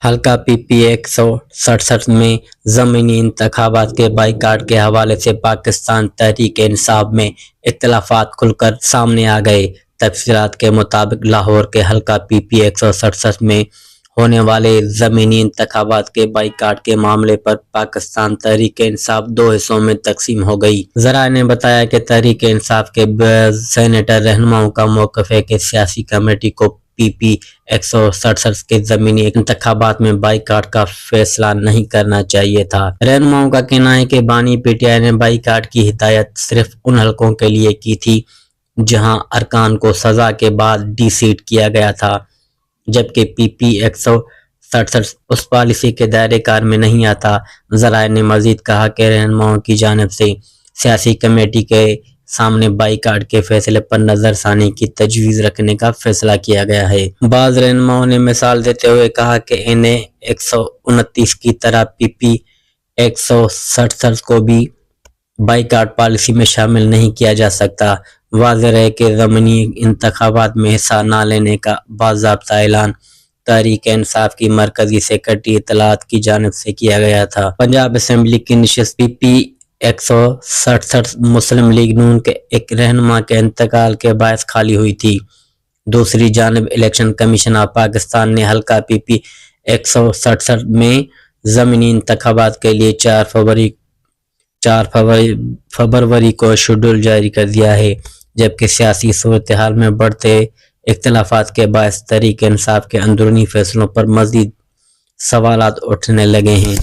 हल्का PP 167 में ज़मीनी इंतखाबात के बाइकाट के हवाले से पाकिस्तान तहरीक इंसाफ में इख्तिलाफात खुलकर सामने आ गए। तफसीलात के मुताबिक लाहौर के हल्का PP 167 में होने वाले ज़मीनी इंतखाबात के बाइकाट के मामले पर पाकिस्तान तहरीक इंसाफ दो हिस्सों में तकसीम हो गई। ज़राए ने बताया कि तहरीक इंसाफ के सेनेटर रहनुमाओं का मौक़िफ़ है कि सियासी कमेटी को PP 167 के ज़मीनी इंतखाबात में बाइकाट का फैसला नहीं करना चाहिए था। रहनुमाओं का कहना है कि बानी PTI ने बाइकाट की हिदायत सिर्फ उन हलकों के लिए की थी जहां अरकान को सज़ा के बाद डिसीट किया गया था, जबकि PP 167 उस पॉलिसी के दायरे कार में नहीं आता। ज़राए ने मजीद कहा कि रहनुमाओं की जानिब से सियासी कमेटी के सामने बाइकाट के फैसले पर नजरसानी की तजवीज़ रखने का फैसला किया गया है। बाज़ रहनुमाओं ने मिसाल देते हुए कहा कि इन्हें 129 की तरह PP 167 को भी बाइकाट पॉलिसी में शामिल नहीं किया जा सकता। वाज़ेह है कि ज़मीनी इंतखाबात में हिस्सा न लेने का बाज़ाब्ता ऐलान तहरीक इंसाफ की मरकजी सेक्रेटरी इत्तलात की जानिब से किया गया था। पंजाब असम्बली की नशिस्त PP 167 मुस्लिम लीग नून के एक रहनुमा के इंतकाल के बायस खाली हुई थी। दूसरी जानिब इलेक्शन कमीशन ऑफ पाकिस्तान ने हल्का PP 167 में ज़मीनी इंतखाबात के लिए 4 फरवरी को शेड्यूल जारी कर दिया है, जबकि सियासी सूरत हाल में बढ़ते इख्तिलाफात के बायस तहरीक इंसाफ के अंदरूनी फैसलों पर मज़ीद सवालात उठने लगे हैं।